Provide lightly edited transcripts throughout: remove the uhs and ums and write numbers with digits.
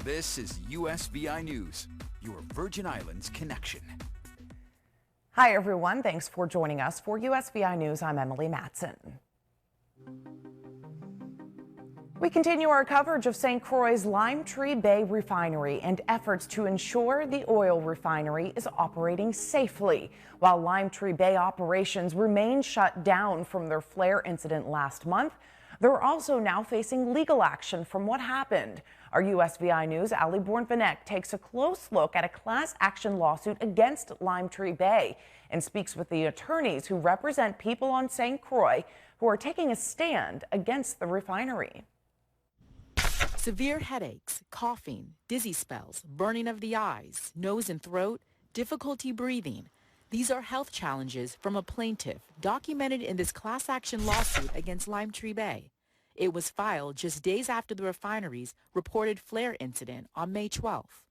This is USVI News, your Virgin Islands connection. Hi, everyone. Thanks for joining us for USVI News. I'm Emily Matson. We continue our coverage of St. Croix's Lime Tree Bay Refinery and efforts to ensure the oil refinery is operating safely. While Lime Tree Bay operations remain shut down from their flare incident last month, they're also now facing legal action from what happened. Our USVI News' Ali Bourne-Vanek takes a close look at a class action lawsuit against Lime Tree Bay and speaks with the attorneys who represent people on St. Croix who are taking a stand against the refinery. Severe headaches, coughing, dizzy spells, burning of the eyes, nose and throat, difficulty breathing. These are health challenges from a plaintiff documented in this class action lawsuit against Lime Tree Bay. It was filed just days after the refinery's reported flare incident on May 12th.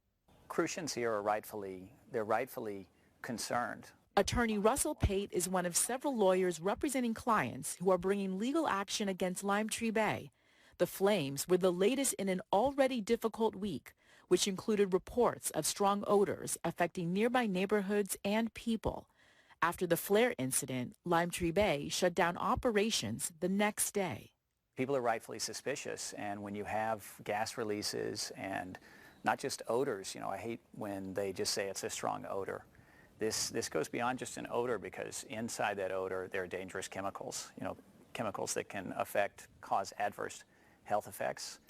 Crucians here are rightfully concerned. Attorney Russell Pate is one of several lawyers representing clients who are bringing legal action against Lime Tree Bay. The flames were the latest in an already difficult week, which included reports of strong odors affecting nearby neighborhoods and people. After the flare incident, Lime Tree Bay shut down operations the next day. People are rightfully suspicious, and when you have gas releases and not just odors, I hate when they just say it's a strong odor. This goes beyond just an odor, because inside that odor there are dangerous chemicals, chemicals that can cause adverse health effects.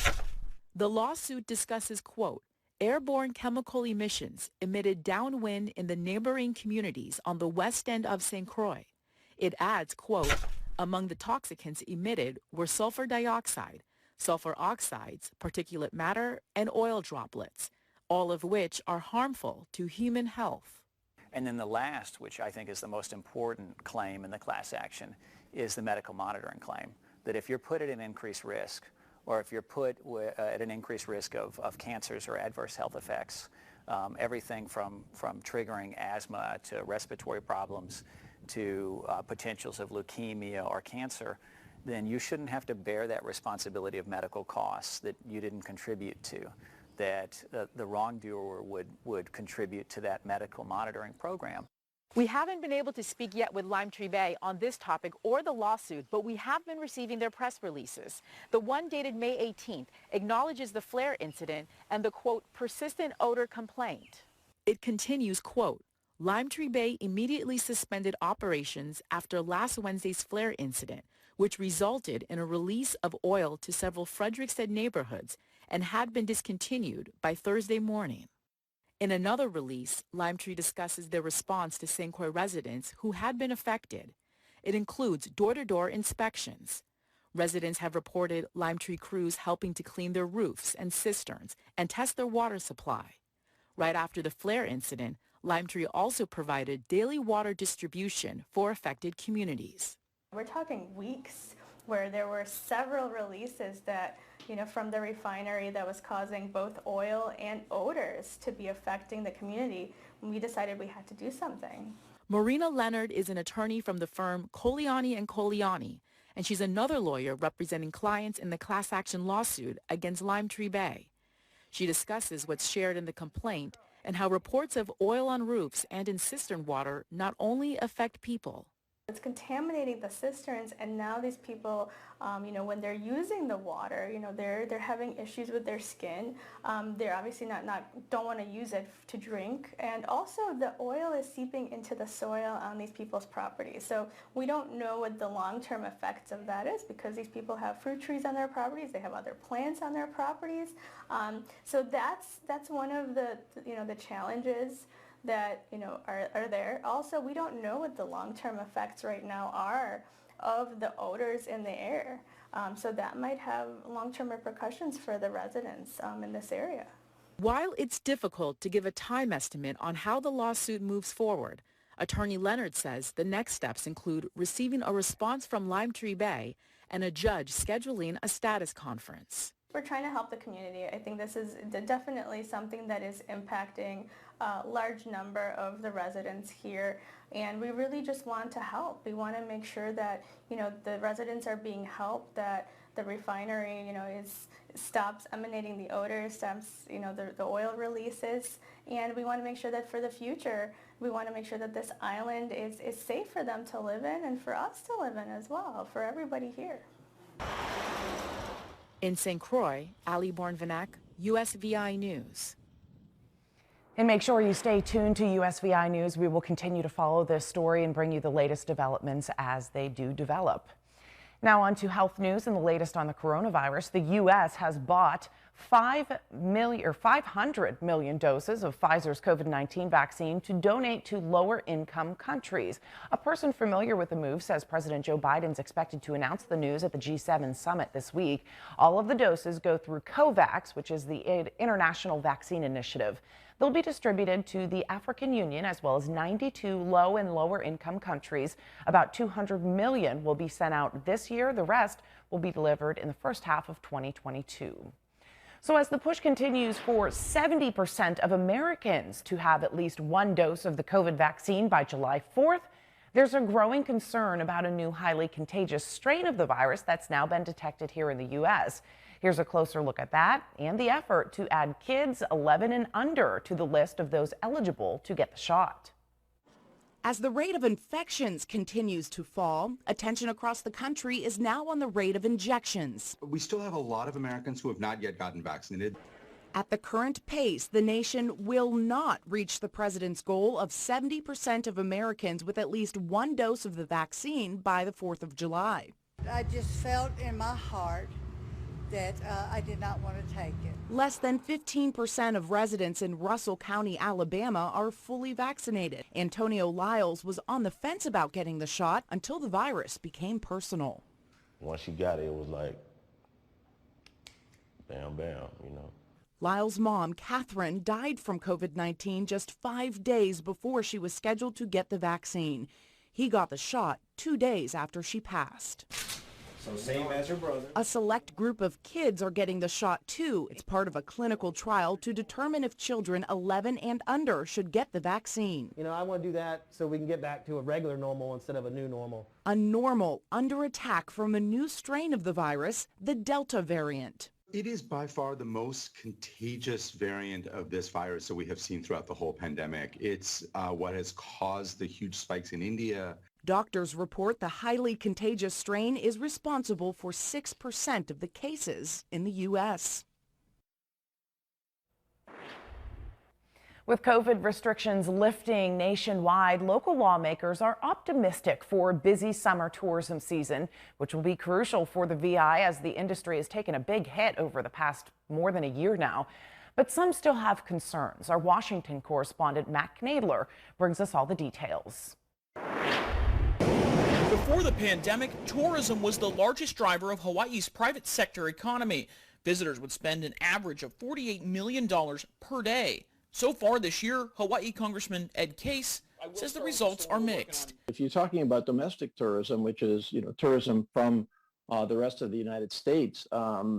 The lawsuit discusses, quote, airborne chemical emissions emitted downwind in the neighboring communities on the west end of St. Croix. It adds, quote, among the toxicants emitted were sulfur dioxide, sulfur oxides, particulate matter, and oil droplets, all of which are harmful to human health. And then the last, which I think is the most important claim in the class action, is the medical monitoring claim, that if you're put at an increased risk, or if you're put at an increased risk of cancers or adverse health effects, everything from triggering asthma to respiratory problems to potentials of leukemia or cancer, then you shouldn't have to bear that responsibility of medical costs that you didn't contribute to, that the wrongdoer would contribute to that medical monitoring program. We haven't been able to speak yet with Lime Tree Bay on this topic or the lawsuit, but we have been receiving their press releases. The one dated May 18th acknowledges the flare incident and the, quote, persistent odor complaint. It continues, quote, Lime Tree Bay immediately suspended operations after last Wednesday's flare incident, which resulted in a release of oil to several Frederiksted neighborhoods and had been discontinued by Thursday morning. In another release, Lime Tree discusses their response to St. Croix residents who had been affected. It includes door-to-door inspections. Residents have reported Lime Tree crews helping to clean their roofs and cisterns and test their water supply. Right after the flare incident, Lime Tree also provided daily water distribution for affected communities. We're talking weeks where there were several releases that, from the refinery that was causing both oil and odors to be affecting the community. We decided we had to do something. Marina Leonard is an attorney from the firm Coliani & Coliani, and she's another lawyer representing clients in the class action lawsuit against Lime Tree Bay. She discusses what's shared in the complaint and how reports of oil on roofs and in cistern water not only affect people. It's contaminating the cisterns, and now these people, when they're using the water, they're having issues with their skin. They're obviously don't want to use it to drink, and also the oil is seeping into the soil on these people's properties. So we don't know what the long-term effects of that is, because these people have fruit trees on their properties, they have other plants on their properties. So that's one of the challenges that are there. Also, we don't know what the long-term effects right now are of the odors in the air. So that might have long-term repercussions for the residents in this area. While it's difficult to give a time estimate on how the lawsuit moves forward, Attorney Leonard says the next steps include receiving a response from Lime Tree Bay and a judge scheduling a status conference. We're trying to help the community. I think this is definitely something that is impacting a large number of the residents here, and we really just want to help. We want to make sure that the residents are being helped, that the refinery, stops emanating the odor, stops, the oil releases. And we want to make sure that for the future, we want to make sure that this island is safe for them to live in and for us to live in as well, for everybody here. In St. Croix, Ali Bornvanak, USVI News. And make sure you stay tuned to USVI News. We will continue to follow this story and bring you the latest developments as they do develop. Now on to health news and the latest on the coronavirus. The U.S. has bought 500 million doses of Pfizer's COVID-19 vaccine to donate to lower-income countries. A person familiar with the move says President Joe Biden is expected to announce the news at the G7 summit this week. All of the doses go through COVAX, which is the international vaccine initiative. They'll be distributed to the African Union as well as 92 low and lower income countries. About 200 million will be sent out this year. The rest will be delivered in the first half of 2022. So as the push continues for 70% of Americans to have at least one dose of the COVID vaccine by July 4th, there's a growing concern about a new highly contagious strain of the virus that's now been detected here in the U.S. Here's a closer look at that and the effort to add kids 11 and under to the list of those eligible to get the shot. As the rate of infections continues to fall, attention across the country is now on the rate of injections. We still have a lot of Americans who have not yet gotten vaccinated. At the current pace, the nation will not reach the president's goal of 70% of Americans with at least one dose of the vaccine by the 4th of July. I just felt in my heart that I did not want to take it. Less than 15% of residents in Russell County, Alabama are fully vaccinated. Antonio Lyles was on the fence about getting the shot until the virus became personal. Once you got it, it was like, bam, bam, Lyle's mom, Catherine, died from COVID-19 just 5 days before she was scheduled to get the vaccine. He got the shot 2 days after she passed. So same as your brother. A select group of kids are getting the shot too. It's part of a clinical trial to determine if children 11 and under should get the vaccine. I want to do that so we can get back to a regular normal instead of a new normal. A normal under attack from a new strain of the virus, the Delta variant. It is by far the most contagious variant of this virus that we have seen throughout the whole pandemic. It's what has caused the huge spikes in India. Doctors report the highly contagious strain is responsible for 6% of the cases in the U.S. With COVID restrictions lifting nationwide, local lawmakers are optimistic for a busy summer tourism season, which will be crucial for the VI as the industry has taken a big hit over the past more than a year now. But some still have concerns. Our Washington correspondent Matt Knadler brings us all the details. Before the pandemic, tourism was the largest driver of Hawaii's private sector economy. Visitors would spend an average of $48 million per day. So far this year, Hawaii Congressman Ed Case says the results are mixed. If you're talking about domestic tourism, which is tourism from the rest of the United States,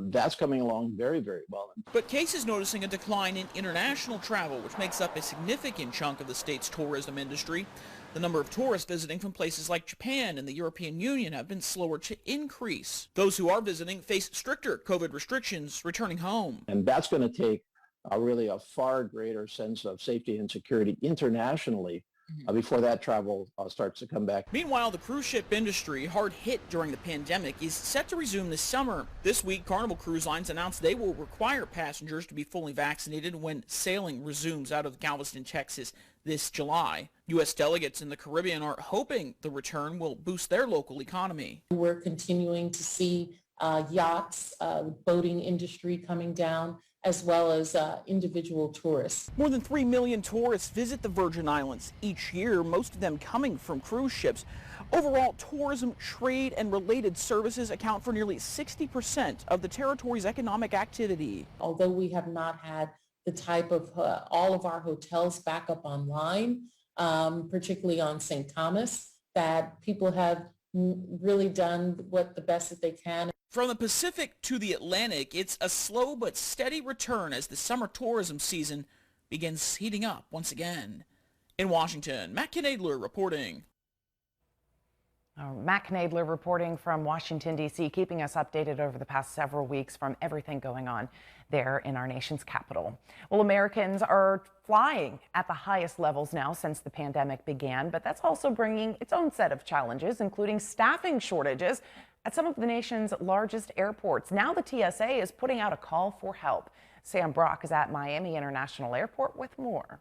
that's coming along very, very well. But Case is noticing a decline in international travel, which makes up a significant chunk of the state's tourism industry. The number of tourists visiting from places like Japan and the European Union have been slower to increase. Those who are visiting face stricter COVID restrictions returning home. And that's going to take really a far greater sense of safety and security internationally before that travel starts to come back. Meanwhile, the cruise ship industry, hard hit during the pandemic, is set to resume this summer. This week, Carnival Cruise Lines announced they will require passengers to be fully vaccinated when sailing resumes out of Galveston, Texas this July. U.S. delegates in the Caribbean are hoping the return will boost their local economy. We're continuing to see yachts, boating industry coming down, as well as individual tourists. More than 3 million tourists visit the Virgin Islands each year, most of them coming from cruise ships. Overall, tourism, trade, and related services account for nearly 60% of the territory's economic activity. Although we have not had the type of all of our hotels back up online, particularly on St. Thomas, that people have really done the best that they can. From the Pacific to the Atlantic, it's a slow but steady return as the summer tourism season begins heating up once again. In Washington, Matt Knadler reporting. Matt Knadler reporting from Washington, D.C., keeping us updated over the past several weeks from everything going on there in our nation's capital. Well, Americans are flying at the highest levels now since the pandemic began, but that's also bringing its own set of challenges, including staffing shortages at some of the nation's largest airports. Now the TSA is putting out a call for help. Sam Brock is at Miami International Airport with more.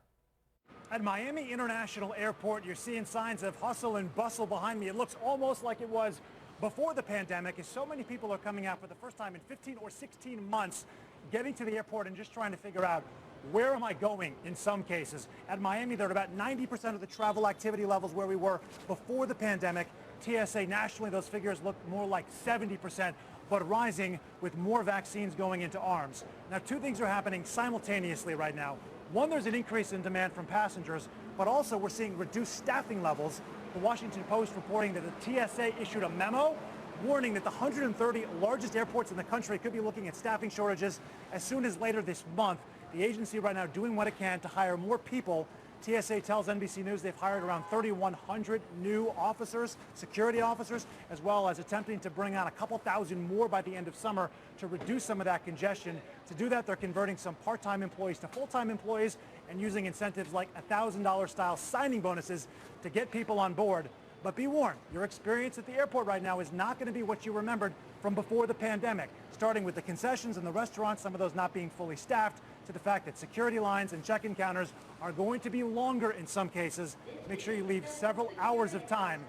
At Miami International Airport, you're seeing signs of hustle and bustle behind me. It looks almost like it was before the pandemic, as so many people are coming out for the first time in 15 or 16 months, getting to the airport and just trying to figure out, where am I going in some cases? At Miami, they're at about 90% of the travel activity levels where we were before the pandemic. TSA nationally, those figures look more like 70%, but rising with more vaccines going into arms. Now, two things are happening simultaneously right now. One, there's an increase in demand from passengers, but also we're seeing reduced staffing levels. The Washington Post reporting that the TSA issued a memo warning that the 130 largest airports in the country could be looking at staffing shortages as soon as later this month. The agency right now doing what it can to hire more people. TSA tells NBC News they've hired around 3,100 new officers, security officers, as well as attempting to bring on a couple thousand more by the end of summer to reduce some of that congestion. To do that, they're converting some part-time employees to full-time employees and using incentives like $1,000 style signing bonuses to get people on board. But be warned, your experience at the airport right now is not going to be what you remembered from before the pandemic, starting with the concessions and the restaurants, some of those not being fully staffed, to the fact that security lines and check-in counters are going to be longer in some cases. Make sure you leave several hours of time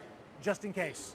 just in case.